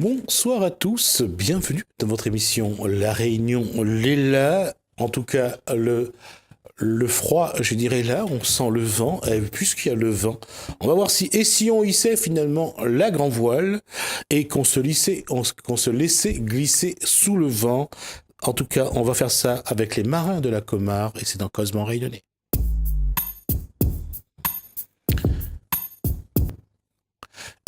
Bonsoir à tous, bienvenue dans votre émission La Réunion Léla. En tout cas, le froid, je dirais là, on sent le vent, et puisqu'il y a le vent, on va voir si on hissait finalement la grand voile et qu'on se laissait glisser sous le vent. En tout cas, on va faire ça avec les marins de la Comare et c'est dans Causement Réunionnais.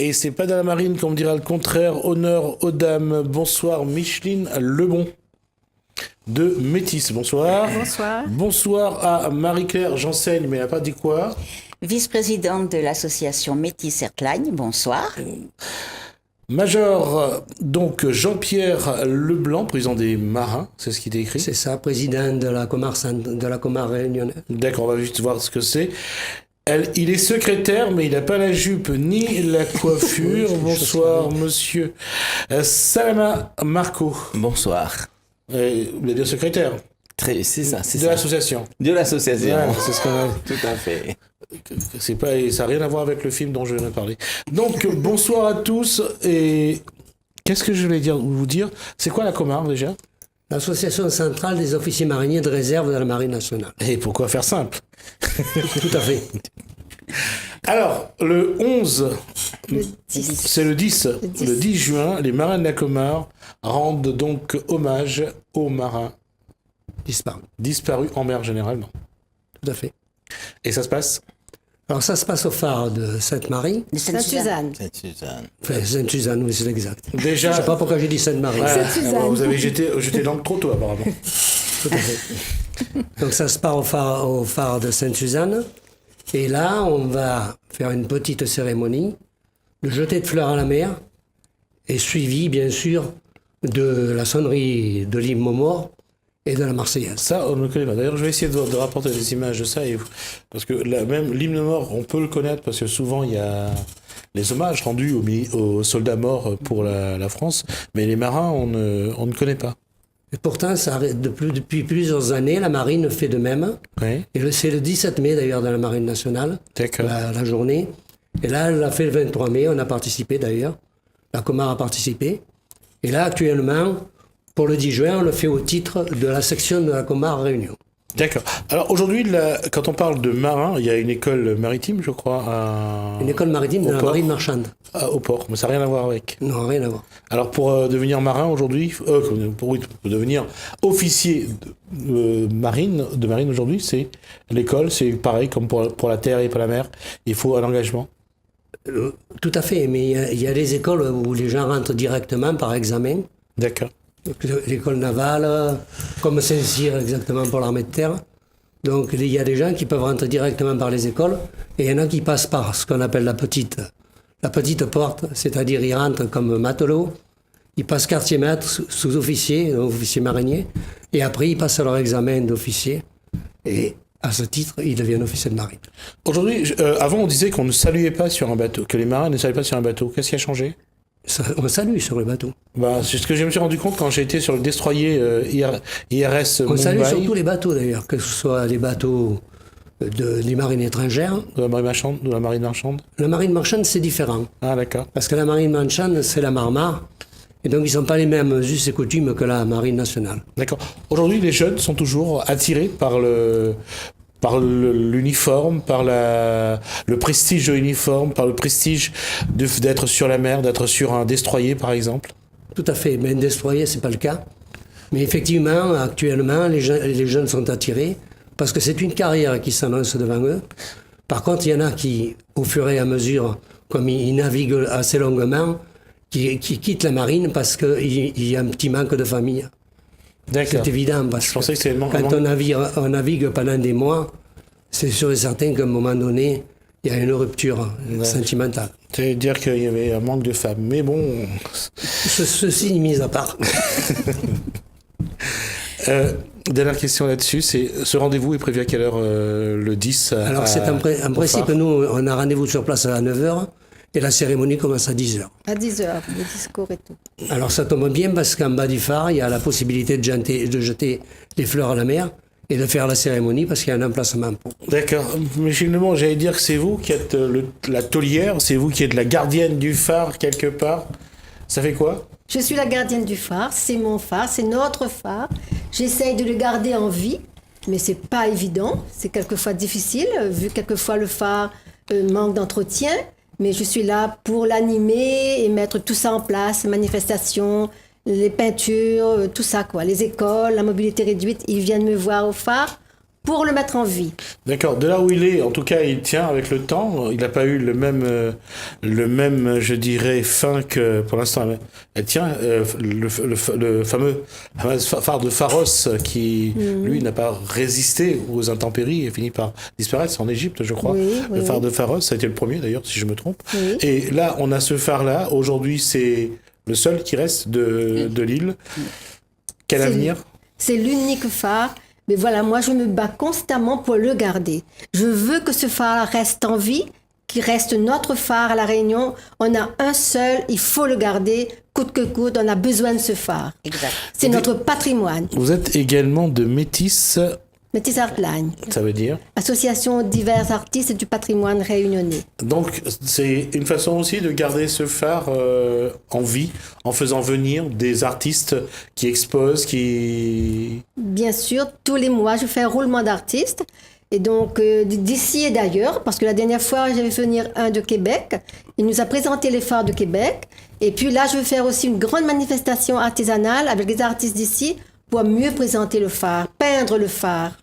Et c'est pas dans la marine qu'on me dira le contraire. Honneur aux dames. Bonsoir Micheline Lebon de Métis. Bonsoir. Bonsoir. Bonsoir à Marie-Claire J'enseigne, mais elle n'a pas dit quoi. Vice-présidente de l'association Métis Ertlagne. Bonsoir. Major, donc Jean-Pierre Leblanc, président des Marins, c'est ce qui est écrit. C'est ça, président de la Comare réunionnaise. D'accord, on va juste voir ce que c'est. Il est secrétaire, mais il n'a pas la jupe ni la coiffure. Bonsoir, monsieur. Salama Marco. Bonsoir. Vous allez dire secrétaire. C'est ça, c'est ça. De l'association. De l'association. Ouais, c'est ce qu'on a. Tout à fait. Ça n'a rien à voir avec le film dont je viens de parler. Donc, bonsoir à tous. Et qu'est-ce que je voulais vous dire? C'est quoi la Comare déjà? L'Association centrale des officiers mariniers de réserve de la Marine nationale. Et pourquoi faire simple? Tout à fait. Alors, le 11, Le 10. c'est le 10 juin, les marins de la Comare rendent donc hommage aux marins disparus en mer généralement. Tout à fait. Et ça se passe? Alors ça se passe au phare de Sainte-Marie. De Sainte-Suzanne. Sainte-Suzanne. Enfin, Sainte-Suzanne, oui, c'est exact. Déjà, Je ne sais pas pourquoi j'ai dit Sainte-Marie. Sainte-Suzanne. vous avez jeté l'angle trop tôt apparemment. Tout à fait. Donc ça se part au phare de Sainte-Suzanne. Et là, on va faire une petite cérémonie de jeter de fleurs à la mer. Et suivi, bien sûr, de la sonnerie de l'hymne aux morts et de la Marseillaise. Ça, on ne le connaît pas. D'ailleurs, je vais essayer de rapporter des images de ça. Parce que même l'hymne mort, on peut le connaître parce que souvent, il y a les hommages rendus aux soldats morts pour la France. Mais les marins, on ne connaît pas. Et pourtant, depuis plusieurs années, la marine fait de même. Oui. Et c'est le 17 mai, d'ailleurs, dans la Marine nationale, D'accord. la journée. Et là, elle l'a fait le 23 mai, on a participé d'ailleurs. La Comare a participé. Et là, actuellement, pour le 10 juin, on le fait au titre de la section de la Comare Réunion. D'accord. Alors aujourd'hui, quand on parle de marins, il y a une école maritime, je crois, Une école maritime de la port. marine marchande. Au port, mais ça n'a rien à voir avec. Non, rien à voir. Alors pour devenir marin aujourd'hui, pour devenir officier de marine aujourd'hui, c'est l'école, c'est pareil comme pour la terre et pour la mer, il faut un engagement. Tout à fait, mais il y a des écoles où les gens rentrent directement par examen. D'accord. L'école navale, comme Saint-Cyr exactement pour l'armée de terre. Donc il y a des gens qui peuvent rentrer directement par les écoles et il y en a qui passent par ce qu'on appelle la petite porte, c'est-à-dire ils rentrent comme matelots, ils passent quartier maître, sous-officier, officier marinier, et après ils passent leur examen d'officier et à ce titre ils deviennent officiers de marine. Aujourd'hui, avant on disait qu'on ne saluait pas sur un bateau, que les marins ne saluaient pas sur un bateau. Qu'est-ce qui a changé? On salue sur le bateau. C'est ce que je me suis rendu compte quand j'ai été sur le destroyer IRS On Mumbai. salue sur tous les bateaux d'ailleurs, que ce soit les bateaux des marines étrangères. De la marine marchande. La marine marchande, c'est différent. Ah d'accord. Parce que la marine marchande, c'est la Marmare. Et donc, ils ne sont pas les mêmes us et coutumes que la marine nationale. D'accord. Aujourd'hui, les jeunes sont toujours attirés par l'uniforme, par le prestige de l'uniforme, par le prestige d'être sur la mer, d'être sur un destroyer, par exemple. Tout à fait. Mais un destroyer, ce n'est pas le cas. Mais effectivement, actuellement, les jeunes sont attirés parce que c'est une carrière qui s'annonce devant eux. Par contre, il y en a qui, au fur et à mesure, comme ils naviguent assez longuement, qui quittent la marine parce qu'il y a un petit manque de famille. D'accord. C'est évident, parce Je pensais que c'était quand on navigue pendant des mois, c'est sûr et certain qu'à un moment donné, il y a une rupture sentimentale. C'est-à-dire qu'il y avait un manque de femmes. Mais bon... Ceci mis à part. Dernière question là-dessus, c'est ce rendez-vous est prévu à quelle heure le 10 Alors, en principe, nous, on a rendez-vous sur place à 9h et la cérémonie commence à 10h. À 10h, le discours et tout. Alors, ça tombe bien parce qu'en bas du phare, il y a la possibilité de jeter les fleurs à la mer et de faire la cérémonie parce qu'il y a un emplacement pour. D'accord. Mais finalement, j'allais dire que c'est vous qui êtes la taulière, c'est vous qui êtes la gardienne du phare quelque part. Ça fait quoi? Je suis la gardienne du phare, c'est mon phare, c'est notre phare. J'essaye de le garder en vie, mais c'est pas évident, c'est quelquefois difficile, vu quelquefois le phare manque d'entretien. Mais je suis là pour l'animer et mettre tout ça en place, les manifestations, les peintures, tout ça quoi. Les écoles, la mobilité réduite, ils viennent me voir au phare pour le mettre en vie. D'accord. De là où il est, en tout cas, il tient avec le temps. Il n'a pas eu le même, je dirais, fin que pour l'instant. Elle tient le fameux phare de Pharos qui, lui, n'a pas résisté aux intempéries et finit par disparaître. C'est en Égypte, je crois. Oui, le oui, phare oui. de Pharos, ça a été le premier d'ailleurs, si je me trompe. Oui. Et là, on a ce phare-là. Aujourd'hui, c'est le seul qui reste de l'île. Quel C'est avenir? C'est l'unique phare. Mais voilà, moi, je me bats constamment pour le garder. Je veux que ce phare reste en vie, qu'il reste notre phare à La Réunion. On a un seul, il faut le garder, coûte que coûte, on a besoin de ce phare. Exact. C'est notre patrimoine. Vous êtes également de Métis, Métis Artline, ça veut dire? association divers artistes du patrimoine réunionnais. Donc, c'est une façon aussi de garder ce phare en vie, en faisant venir des artistes qui exposent, qui... Bien sûr, tous les mois, je fais un roulement d'artistes. Et donc, d'ici et d'ailleurs, parce que la dernière fois, j'avais fait venir un de Québec. Il nous a présenté les phares de Québec. Et puis là, je vais faire aussi une grande manifestation artisanale avec les artistes d'ici pour mieux présenter le phare, peindre le phare.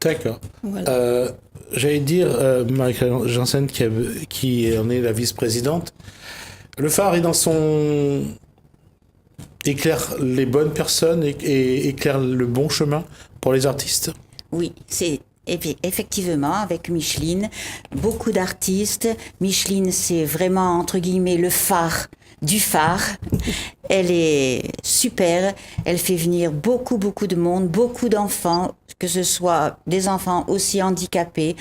D'accord. Voilà. J'allais dire, Marie-Claire Janssen, qui en est la vice-présidente, le phare est dans son... éclaire les bonnes personnes et éclaire le bon chemin pour les artistes. Oui, c'est effectivement avec Micheline, beaucoup d'artistes. Micheline, c'est vraiment, entre guillemets, le phare du phare. Elle est super. Elle fait venir beaucoup de monde, beaucoup d'enfants, que ce soit des enfants aussi handicapés.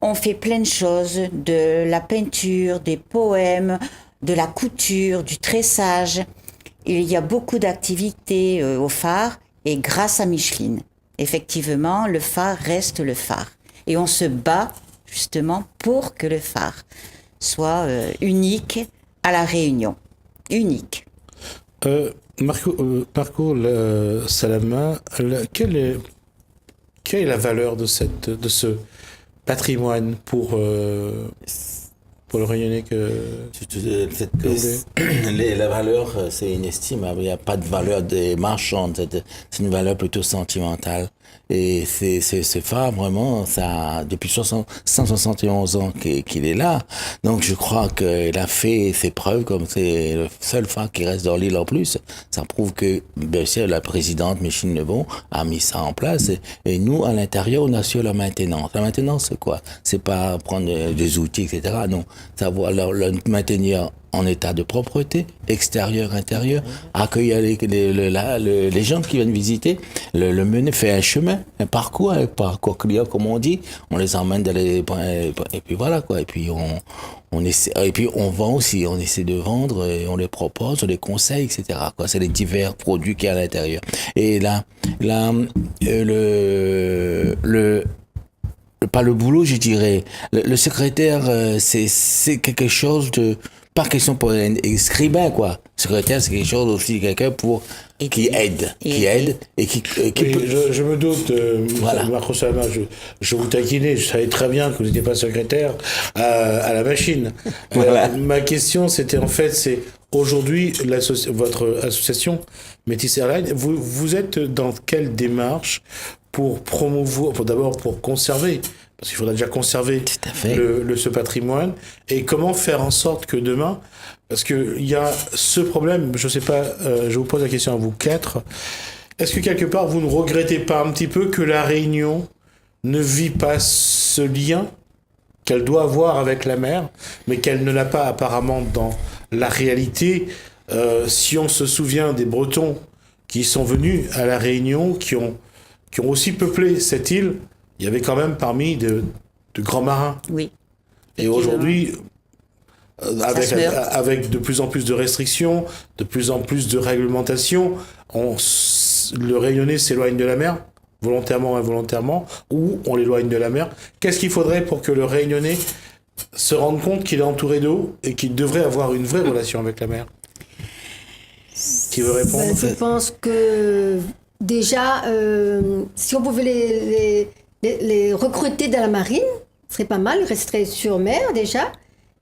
On fait plein de choses, de la peinture, des poèmes, de la couture, du tressage. Il y a beaucoup d'activités au phare et grâce à Micheline, effectivement, le phare reste le phare. Et on se bat justement pour que le phare soit unique à La Réunion. Unique. Marco Salama, quelle est la valeur de ce patrimoine pour le Réunionnais que... Le fait que la valeur, c'est inestimable. Il n'y a pas de valeur marchande. C'est une valeur plutôt sentimentale. Et c'est phare, vraiment, ça, depuis 171 ans qu'il est là. Donc, je crois qu'il a fait ses preuves, comme c'est le seul phare qui reste dans l'île en plus. Ça prouve que, bien sûr, la présidente Micheline Lebon a mis ça en place. Et nous, à l'intérieur, on assure la maintenance. La maintenance, c'est quoi? C'est pas prendre des outils, etc. Non. Savoir le maintenir en état de propreté, extérieur, intérieur, accueillir les gens qui viennent visiter, le mener, faire un chemin, un parcours client, comme on dit, on les emmène dans les, et puis voilà, quoi, et puis on essaie, et puis on vend aussi, on essaie de vendre, et on les propose, on les conseille, etc., quoi, c'est les divers produits qu'il y a à l'intérieur. Et là, pas le boulot, je dirais. Le secrétaire, c'est quelque chose de... Pas question pour un scribin, quoi. Secrétaire, c'est quelque chose aussi, quelqu'un qui aide et qui Oui, peut... je me doute, Voilà. Marco Salama, je vous taquinais, je savais très bien que vous n'étiez pas secrétaire à la machine. Voilà. Ma question, c'était en fait, c'est aujourd'hui, votre association Métis Airline, vous êtes dans quelle démarche pour promouvoir, d'abord pour conserver, parce qu'il faudra déjà conserver Tout à fait. ce patrimoine, et comment faire en sorte que demain, parce qu'il y a ce problème, je sais pas, je vous pose la question à vous quatre, est-ce que quelque part vous ne regrettez pas un petit peu que la Réunion ne vit pas ce lien qu'elle doit avoir avec la mer, mais qu'elle ne l'a pas apparemment dans la réalité? Si on se souvient des Bretons qui sont venus à la Réunion, qui ont aussi peuplé cette île, il y avait quand même parmi de grands marins. Oui. Et aujourd'hui, se meurt. avec de plus en plus de restrictions, de plus en plus de réglementations, le Réunionnais s'éloigne de la mer, volontairement ou involontairement, ou on l'éloigne de la mer. Qu'est-ce qu'il faudrait pour que le Réunionnais se rende compte qu'il est entouré d'eau et qu'il devrait avoir une vraie relation avec la mer? Qui veut répondre? Je pense que déjà, si on pouvait les recruter dans la marine, ce serait pas mal, ils resteraient sur mer déjà.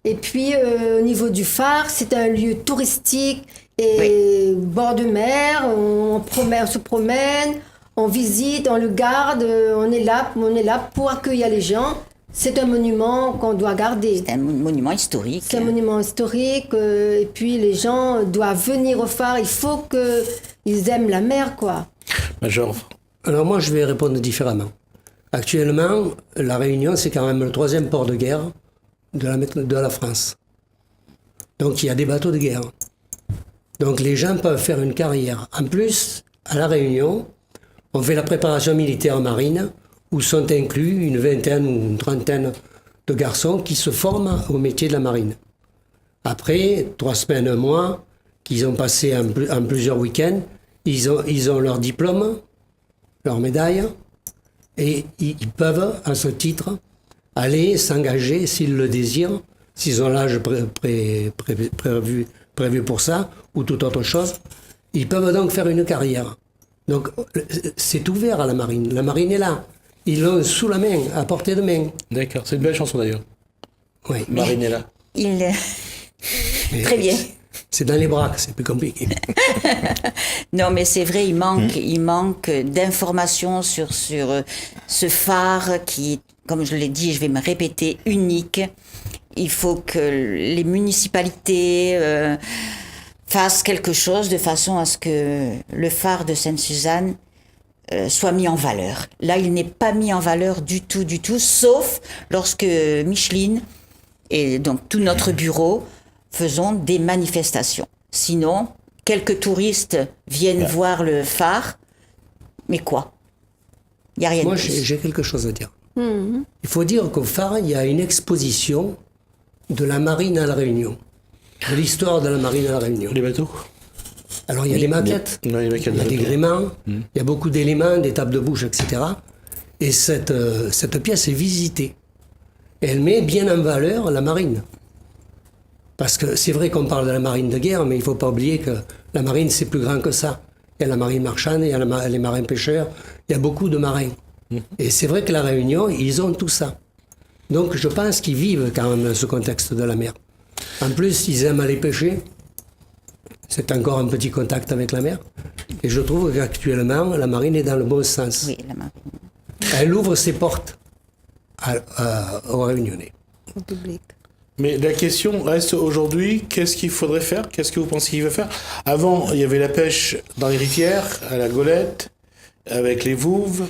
Et puis au niveau du phare, c'est un lieu touristique et bord de mer, on se promène, on visite, on le garde, on est là pour accueillir les gens. C'est un monument qu'on doit garder. C'est un monument historique. C'est un monument historique et puis les gens doivent venir au phare. Il faut qu'ils aiment la mer, quoi. Major. Alors moi, je vais répondre différemment. Actuellement, La Réunion, c'est quand même le 3e port de guerre de la France. Donc il y a des bateaux de guerre. Donc les gens peuvent faire une carrière. En plus, à La Réunion, on fait la préparation militaire marine, où sont inclus une vingtaine ou une trentaine de garçons qui se forment au métier de la marine. Après 3 semaines, 1 mois, qu'ils ont passé en plusieurs week-ends, ils ont leur diplôme, leur médaille, et ils peuvent, à ce titre, aller s'engager s'ils le désirent, s'ils ont l'âge prévu pour ça, ou toute autre chose. Ils peuvent donc faire une carrière. Donc c'est ouvert à la marine. La marine est là. Ils l'ont sous la main, à portée de main. D'accord, c'est une belle chanson d'ailleurs. Oui. Marinella. Très bien. C'est dans les bras que c'est plus compliqué. Non, mais c'est vrai, il manque d'informations sur ce phare qui, comme je l'ai dit, je vais me répéter, unique. Il faut que les municipalités fassent quelque chose de façon à ce que le phare de Sainte-Suzanne soit mis en valeur. Là, il n'est pas mis en valeur du tout, sauf lorsque Micheline et donc tout notre bureau faisons des manifestations. Sinon, quelques touristes viennent voir le phare, mais quoi? Il n'y a rien Moi, de plus. j'ai quelque chose à dire. Il faut dire qu'au phare, il y a une exposition de la marine à La Réunion, de l'histoire de la marine à La Réunion. Les bateaux? Alors, il y a des maquettes, Non, les maquettes il y a de des bateaux. gréements, il y a beaucoup d'éléments, des tables de bouche, etc. Et cette pièce est visitée. Elle met bien en valeur la marine. Parce que c'est vrai qu'on parle de la marine de guerre, mais il ne faut pas oublier que la marine, c'est plus grand que ça. Il y a la marine marchande, il y a les marins pêcheurs, il y a beaucoup de marins. Et c'est vrai que La Réunion, ils ont tout ça. Donc je pense qu'ils vivent quand même dans ce contexte de la mer. En plus, ils aiment aller pêcher. C'est encore un petit contact avec la mer. Et je trouve qu'actuellement, la marine est dans le bon sens. Oui, la marine. Elle ouvre ses portes aux Réunionnais. Au public. Mais la question reste aujourd'hui, qu'est-ce qu'il faudrait faire? Qu'est-ce que vous pensez qu'il va faire? Avant, il y avait la pêche dans les rivières, à la golette, avec les vouves,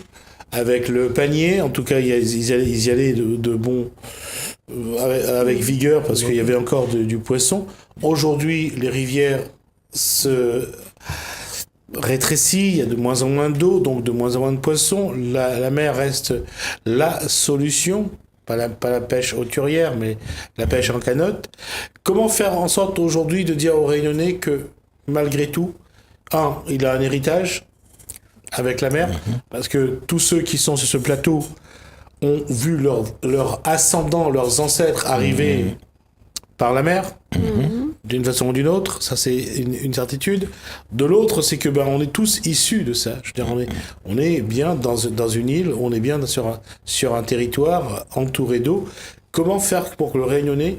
avec le panier. En tout cas, ils y allaient de bon, avec vigueur, parce qu'il y avait encore du poisson. Aujourd'hui, les rivières se rétrécissent, il y a de moins en moins d'eau, donc de moins en moins de poissons. La mer reste la solution. Pas la pêche hauturière, mais la pêche en canotte. Comment faire en sorte aujourd'hui de dire aux Réunionnais que, malgré tout, il a un héritage avec la mer, parce que tous ceux qui sont sur ce plateau ont vu leur ascendant, leurs ancêtres arriver par la mer, d'une façon ou d'une autre, ça c'est une certitude. De l'autre, c'est que on est tous issus de ça. Je veux dire, on est bien dans une île, on est bien sur un territoire entouré d'eau. Comment faire pour que le Réunionnais,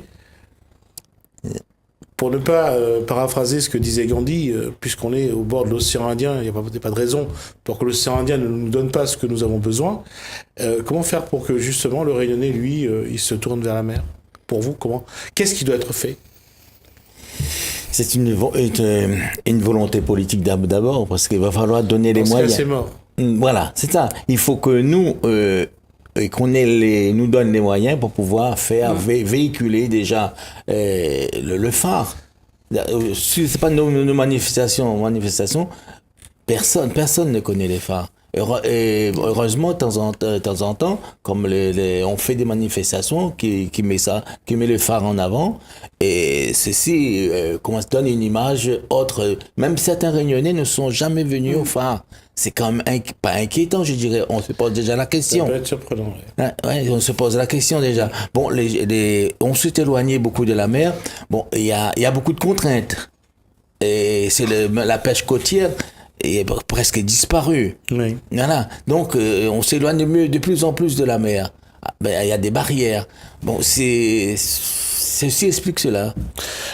pour ne pas paraphraser ce que disait Gandhi, puisqu'on est au bord de l'océan Indien, il n'y a pas de raison pour que l'océan Indien ne nous donne pas ce que nous avons besoin. Comment faire pour que justement le Réunionnais, lui, il se tourne vers la mer? Pour vous, qu'est-ce qui doit être fait? C'est une volonté politique d'abord, parce qu'il va falloir donner les moyens. C'est mort. Voilà, c'est ça. Il faut que nous, nous donne les moyens pour pouvoir faire véhiculer déjà le phare. C'est pas nos manifestations. Personne ne connaît les phares. Et heureusement, de temps en temps, comme on fait des manifestations qui met le phare en avant, et ceci se donne une image autre. Même certains Réunionnais ne sont jamais venus au phare. C'est quand même pas inquiétant, je dirais. On se pose déjà la question. Ça peut être surprenant. Ouais, on se pose la question déjà. Bon, on s'est éloigné beaucoup de la mer. Bon, il y a beaucoup de contraintes. Et la pêche côtière est presque disparue. Oui. Voilà. Donc, on s'éloigne de plus en plus de la mer. Il y a des barrières. Bon, ceci explique cela.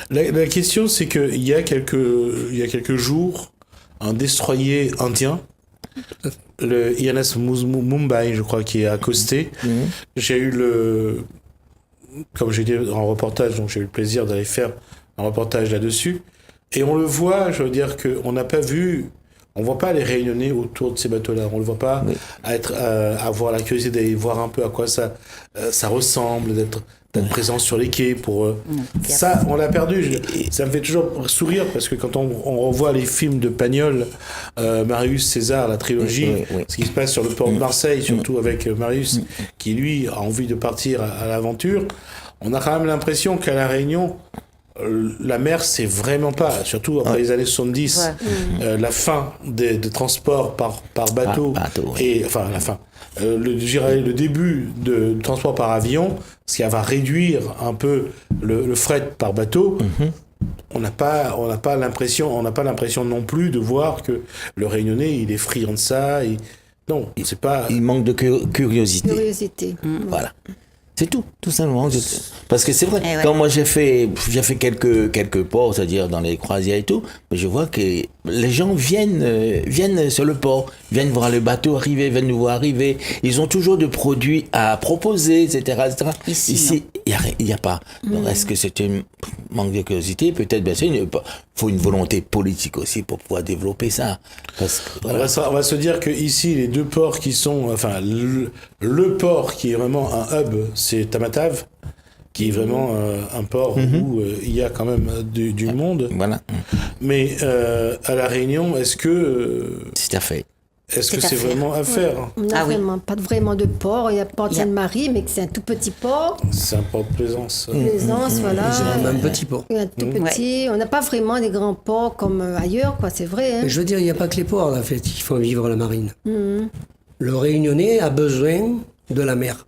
La question, c'est qu'il y a quelques jours, un destroyer indien, le INS Mumbai, je crois, qui est accosté. J'ai eu comme j'ai dit en reportage, donc j'ai eu le plaisir d'aller faire un reportage là-dessus. Et on le voit, je veux dire qu'on n'a pas vu, on voit pas les Réunionnais autour de ces bateaux-là. On le voit pas avoir la curiosité d'aller voir un peu à quoi ça ressemble, d'être présent sur les quais pour ça, on l'a perdu. Ça me fait toujours sourire parce que quand on revoit les films de Pagnol, Marius César, la trilogie, ce qui se passe sur le port de Marseille, surtout avec Marius, qui lui a envie de partir à l'aventure, on a quand même l'impression qu'à La Réunion, la mer, c'est vraiment pas, surtout après les années 70, la fin des transports par bateau, et enfin la fin. Le début de transport par avion, ce qui va réduire un peu le fret par bateau. On n'a pas l'impression non plus de voir que le Réunionnais, il est friand de ça. Non, c'est pas. Il manque de curiosité. Voilà. C'est tout simplement. Parce que c'est vrai, quand moi j'ai fait quelques ports, c'est-à-dire dans les croisières et tout, mais je vois que les gens viennent sur le port, viennent voir le bateau arriver, viennent nous voir arriver. Ils ont toujours de produits à proposer, etc. Ici, il n'y a pas. Donc, est-ce que c'est un manque de curiosité? Peut-être, bien sûr, il faut une volonté politique aussi pour pouvoir développer ça. Parce que, voilà. On va se dire que ici, les deux ports qui sont, enfin, le port qui est vraiment un hub, c'est Tamatave, qui est vraiment un port où il y a quand même du monde. Voilà. Mais à La Réunion, est-ce que c'est à fait. Est-ce que c'est vraiment à faire? On n'a pas vraiment de port. Il y a Port Sainte-Marie, mais c'est un tout petit port. C'est un port de plaisance. Plaisance, voilà. C'est vraiment un petit port. Un tout petit. On n'a pas vraiment des grands ports comme ailleurs, quoi. C'est vrai. Hein. Mais je veux dire, il n'y a pas que les ports, en fait, qui font vivre la marine. Le Réunionnais a besoin de la mer.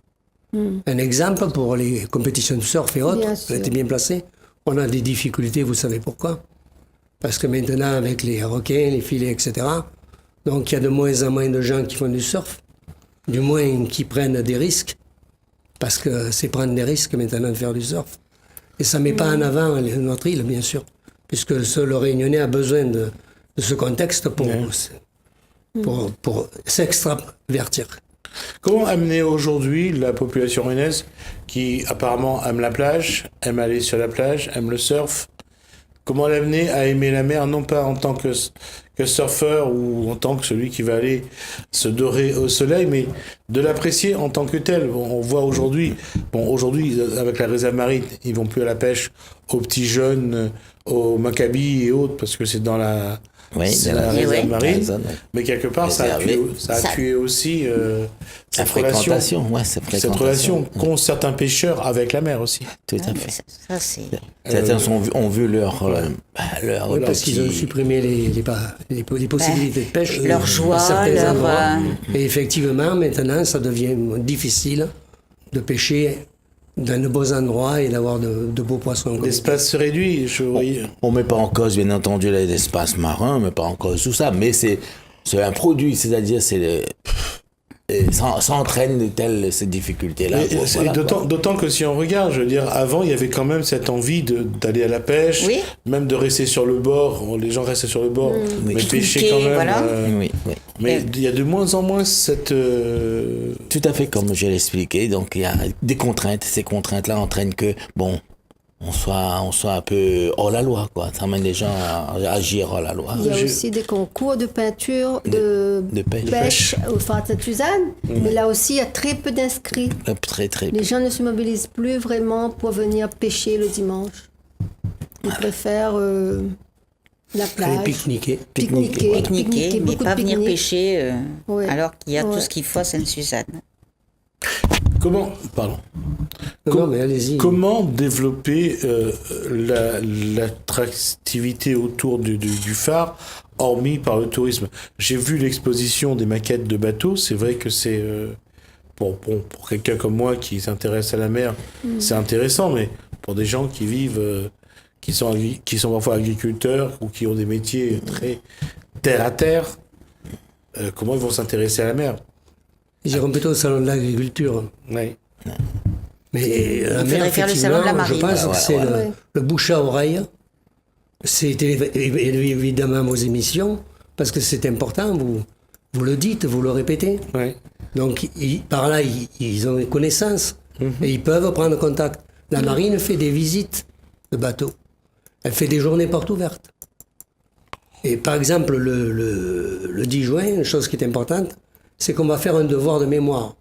Un exemple pour les compétitions de surf et autres, ça a été bien placé. On a des difficultés, vous savez pourquoi? Parce que maintenant, avec les requins, les filets, etc., donc il y a de moins en moins de gens qui font du surf, du moins qui prennent des risques, parce que c'est prendre des risques maintenant de faire du surf. Et ça ne met pas en avant notre île, bien sûr, puisque le Réunionnais a besoin de ce contexte pour s'extravertir. Comment amener aujourd'hui la population réunionnaise qui apparemment aime la plage, aime aller sur la plage, aime le surf, comment l'amener à aimer la mer, non pas en tant que surfeur ou en tant que celui qui va aller se dorer au soleil, mais de l'apprécier en tant que tel. Bon, on voit aujourd'hui, avec la réserve marine, ils vont plus à la pêche aux petits jeunes, aux Maccabi et autres, parce que c'est dans la... c'est la réserve marine, mais quelque part ça a tué aussi cette relation qu'ont certains pêcheurs avec la mer aussi. Tout à fait. Ça, c'est... Certains ont vu leur parce qu'ils ont supprimé les possibilités de pêche, leur joie, à certains endroits. leur... Et effectivement, maintenant, ça devient difficile de pêcher dans de beaux endroits et d'avoir de beaux poissons. L'espace se réduit. On ne met pas en cause, bien entendu, les espaces marins, on ne met pas en cause tout ça, mais c'est un produit, c'est-à-dire ça entraîne ces difficultés-là. Voilà, d'autant que si on regarde, je veux dire, avant, il y avait quand même cette envie d'aller à la pêche, même de rester sur le bord. Les gens restaient sur le bord, mais pêcher quand même. Voilà. Mais il y a de moins en moins cette... Tout à fait, comme je l'ai expliqué. Donc, il y a des contraintes. Ces contraintes-là entraînent que, on soit un peu hors la loi, quoi. Ça amène les gens à agir hors la loi. Il y a aussi des concours de peinture, de pêche au phare de Sainte-Suzanne, mais là aussi, il y a très peu d'inscrits. Très, très peu. Les gens ne se mobilisent plus vraiment pour venir pêcher le dimanche. Ils préfèrent la plage. Pique-niquer, mais pas venir pêcher alors qu'il y a tout ce qu'il faut à Sainte-Suzanne. Comment développer l'attractivité autour du phare, hormis par le tourisme? J'ai vu l'exposition des maquettes de bateaux. C'est vrai que c'est pour quelqu'un comme moi qui s'intéresse à la mer, c'est intéressant, mais pour des gens qui vivent qui sont parfois agriculteurs ou qui ont des métiers très terre à terre, comment ils vont s'intéresser à la mer? Ils iront plutôt au salon de l'agriculture. Oui. Mais la mer, faudrait faire le salon de la effectivement, je marine. pense que c'est le bouche à oreille. C'est évidemment vos émissions, parce que c'est important, vous le dites, vous le répétez. Oui. Donc, par là, ils ont des connaissances et ils peuvent prendre contact. La marine fait des visites de bateaux. Elle fait des journées portes ouvertes. Et par exemple, le 10 juin, une chose qui est importante, c'est qu'on va faire un devoir de mémoire.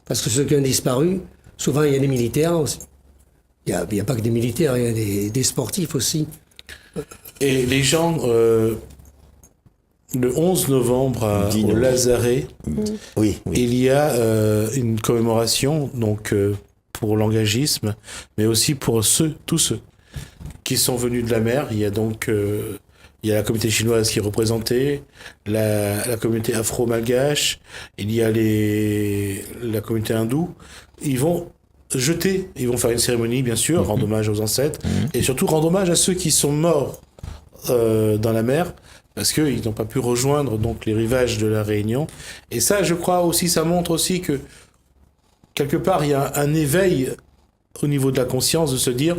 Parce que ceux qui ont disparu, souvent il y a des militaires aussi. Il n'y a pas que des militaires, il y a des sportifs aussi. Et les gens, le 11 novembre au Lazaret, Oui, oui. il y a une commémoration donc pour l'engagisme, mais aussi pour tous ceux qui sont venus de la mer. Il y a donc il y a la communauté chinoise qui est représentée, la communauté afro-malgache, il y a la communauté hindoue. Ils vont faire une cérémonie, bien sûr, rendre hommage aux ancêtres, et surtout rendre hommage à ceux qui sont morts dans la mer, parce qu'ils n'ont pas pu rejoindre donc les rivages de la Réunion. Et ça, je crois aussi, ça montre aussi que quelque part, il y a un éveil au niveau de la conscience de se dire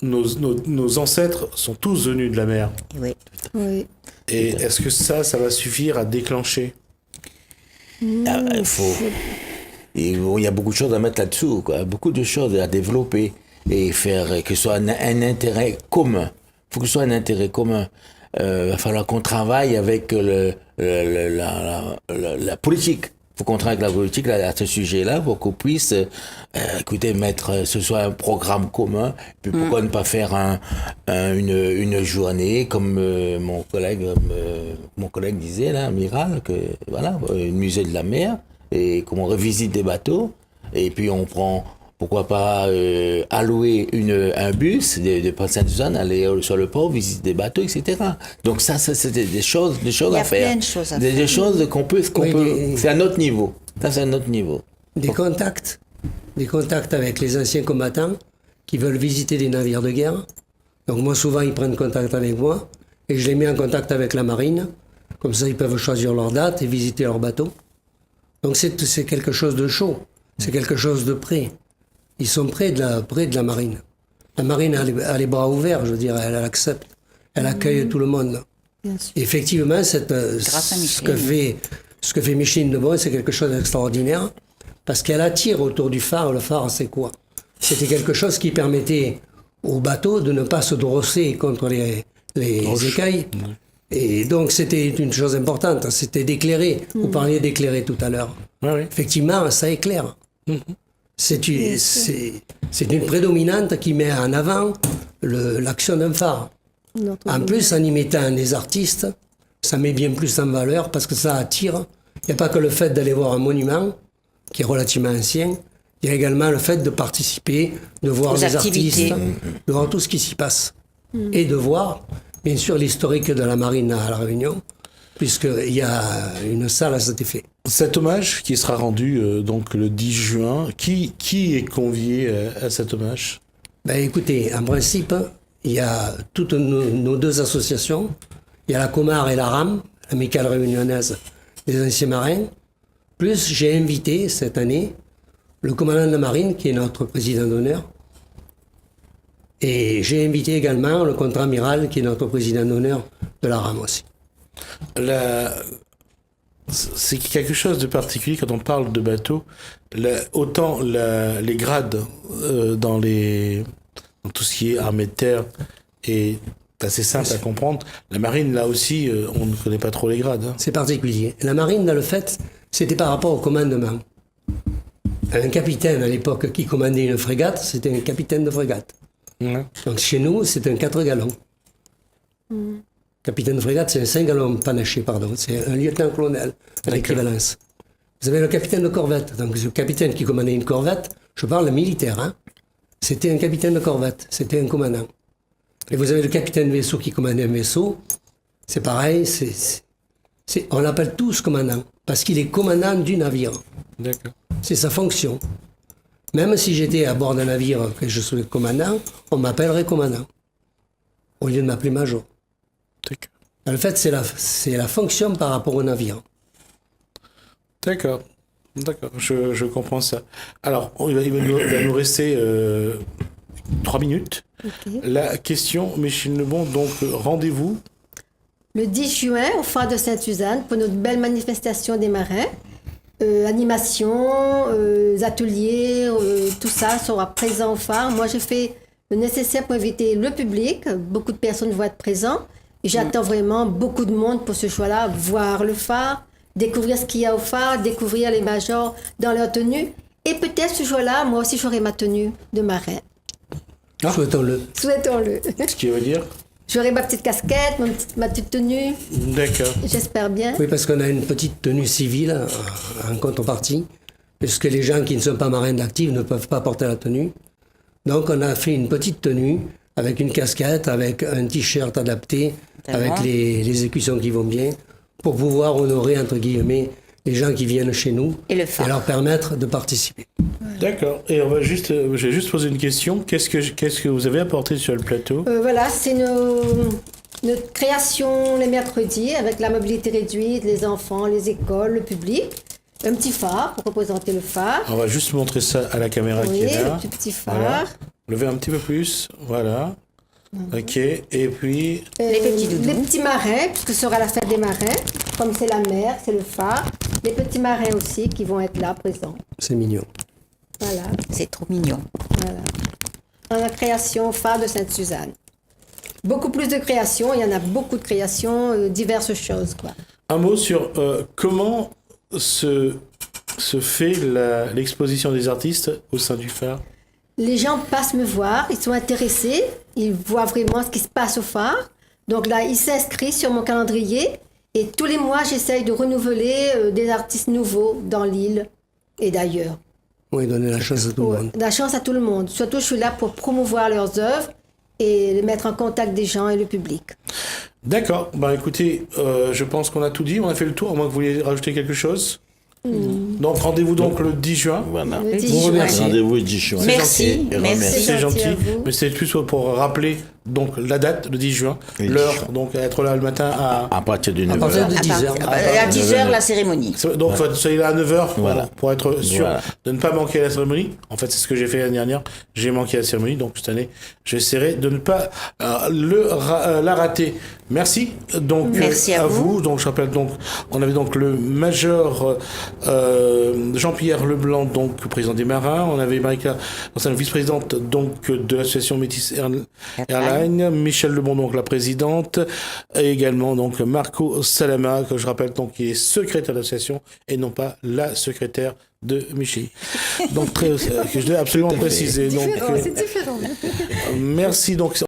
nos ancêtres sont tous venus de la mer. Oui. Oui. Et est-ce que ça va suffire à déclencher? Il y a beaucoup de choses à mettre là-dessous, quoi. Beaucoup de choses à développer et faire que ce soit un intérêt commun. Il faut que ce soit un intérêt commun. Il va falloir qu'on travaille avec la politique. Il faut qu'on travaille avec la politique à ce sujet-là pour qu'on puisse, mettre, ce soit un programme commun. Puis pourquoi ne pas faire une journée comme mon collègue disait là, amiral, que voilà, un musée de la mer et qu'on revisite des bateaux et puis on prend. Pourquoi pas allouer un bus de Sainte-Suzanne, aller sur le port, visiter des bateaux, etc. Donc ça c'est des choses à faire. Il y a plein de choses à faire. Des choses qu'on peut, c'est à notre niveau. Ça c'est à notre niveau. Des contacts avec les anciens combattants qui veulent visiter des navires de guerre. Donc moi souvent ils prennent contact avec moi et je les mets en contact avec la marine. Comme ça ils peuvent choisir leur date et visiter leur bateau. Donc c'est quelque chose de chaud, c'est quelque chose de près. Ils sont près de la marine. La marine a les bras ouverts, je veux dire, elle accepte, elle accueille tout le monde. Bien sûr. Et effectivement, Grâce à ce Micheline. que fait Micheline de Bon, c'est quelque chose d'extraordinaire, parce qu'elle attire autour du phare. Le phare, c'est quoi? C'était quelque chose qui permettait au bateau de ne pas se drosser contre les écailles. Et donc, c'était une chose importante, c'était d'éclairer. Vous parliez d'éclairer tout à l'heure. Oui. Effectivement, ça éclaire. C'est une prédominante qui met en avant l'action d'un phare. En plus, en y mettant des artistes, ça met bien plus en valeur parce que ça attire. Il n'y a pas que le fait d'aller voir un monument, qui est relativement ancien, il y a également le fait de participer, de voir Aux les activités. artistes, de voir tout ce qui s'y passe. Et de voir, bien sûr, l'historique de la marine à La Réunion, puisqu'il y a une salle à cet effet. Cet hommage qui sera rendu donc le 10 juin, qui est convié à cet hommage? Ben écoutez, en principe, il y a toutes nos deux associations. Il y a la Comar et la RAM, l'amicale réunionnaise des anciens marins. Plus, j'ai invité cette année le commandant de la marine, qui est notre président d'honneur. Et j'ai invité également le contre-amiral, qui est notre président d'honneur de la RAM aussi. C'est quelque chose de particulier quand on parle de bateaux. Autant les grades dans tout ce qui est armée de terre est assez simple à comprendre. La marine, là aussi, on ne connaît pas trop les grades. Hein. C'est particulier. La marine, dans le fait, c'était par rapport au commandement. Un capitaine, à l'époque, qui commandait une frégate, c'était un capitaine de frégate. Ouais. Donc chez nous, c'est un 4 gallons. Capitaine de frégate, c'est un 5 gallons panaché, pardon. C'est un lieutenant-colonel à l'équivalence. Vous avez le capitaine de corvette. Donc le capitaine qui commandait une corvette, je parle militaire, hein. C'était un capitaine de corvette, c'était un commandant. Et vous avez le capitaine de vaisseau qui commandait un vaisseau, c'est pareil, on l'appelle tous commandant, parce qu'il est commandant du navire. D'accord. C'est sa fonction. Même si j'étais à bord d'un navire que je sois commandant, on m'appellerait commandant. au lieu de m'appeler Major. D'accord. En fait, c'est la fonction par rapport au navire. D'accord, je comprends ça. Alors, il va nous rester 3 minutes. Ok. La question, Micheline Lebon, donc rendez-vous. Le 10 juin, au phare de Sainte-Suzanne, pour notre belle manifestation des marins. Animation, ateliers, tout ça sera présent au phare. Moi, j'ai fait le nécessaire pour inviter le public. Beaucoup de personnes vont être présentes. Et j'attends vraiment beaucoup de monde pour ce choix-là, voir le phare, découvrir ce qu'il y a au phare, découvrir les majors dans leur tenue. Et peut-être ce jour-là, moi aussi, j'aurai ma tenue de marin. Ah. Souhaitons-le. Souhaitons-le. Ce qui veut dire. J'aurai ma petite casquette, ma petite tenue. D'accord. J'espère bien. Oui, parce qu'on a une petite tenue civile en contrepartie, puisque les gens qui ne sont pas marins d'actifs ne peuvent pas porter la tenue. Donc on a fait une petite tenue avec une casquette, avec un t-shirt adapté, avec les écussons qui vont bien, pour pouvoir honorer, entre guillemets, les gens qui viennent chez nous Et le phare. leur permettre de participer. D'accord. Et je vais juste poser une question. Qu'est-ce que vous avez apporté sur le plateau? Voilà, c'est notre création les mercredis avec la mobilité réduite, les enfants, les écoles, le public. Un petit phare pour représenter le phare. On va juste montrer ça à la caméra qui Oui, est là. le petit phare. Voilà. Levez un petit peu plus. Voilà. Ok. Et puis. Les petits doudous. Les petits marins, puisque ce sera la fête des marins. Comme c'est la mer, c'est le phare. Les petits marins aussi qui vont être là, présents. C'est mignon. Voilà, C'est trop mignon. voilà. Dans la création phare de Sainte-Suzanne. Beaucoup plus de créations, il y en a beaucoup de créations, diverses choses, quoi. Un mot sur comment se fait l'exposition des artistes au sein du phare. Les gens passent me voir, ils sont intéressés, ils voient vraiment ce qui se passe au phare. Donc là, ils s'inscrivent sur mon calendrier et tous les mois, j'essaye de renouveler des artistes nouveaux dans l'île et d'ailleurs. Oui, donner la chance à tout le monde. La chance à tout le monde. Surtout, je suis là pour promouvoir leurs œuvres et les mettre en contact des gens et le public. D'accord. Ben écoutez, je pense qu'on a tout dit. On a fait le tour. À moins que vous vouliez rajouter quelque chose. Donc rendez-vous donc le 10 juin. Voilà. Le 10 Vous juin. remercie. Rendez-vous le 10 juin. Merci, Et merci. remercie. C'est gentil, à vous. mais c'est plus pour rappeler donc la date, le 10 juin, Le 10 l'heure, juin. donc être là le matin à. À partir de 9h. partir de 10 heures. À 10h, la cérémonie. Donc soyez là à 9h Voilà. pour être sûr Voilà. de ne pas manquer à la cérémonie. En fait, c'est ce que j'ai fait l'année dernière. J'ai manqué à la cérémonie, donc cette année, j'essaierai de ne pas la rater. Merci donc Merci à vous. Donc je rappelle donc, on avait donc le major Jean-Pierre Leblanc, donc président des marins. On avait Marie-Claire, ancienne vice-présidente donc de l'association Métis Airlines. Michel Lebon, donc la présidente, et également donc Marco Salama, que je rappelle donc qui est secrétaire de l'association et non pas la secrétaire de Michel. Donc que je dois absolument préciser. Donc C'est différent. merci donc.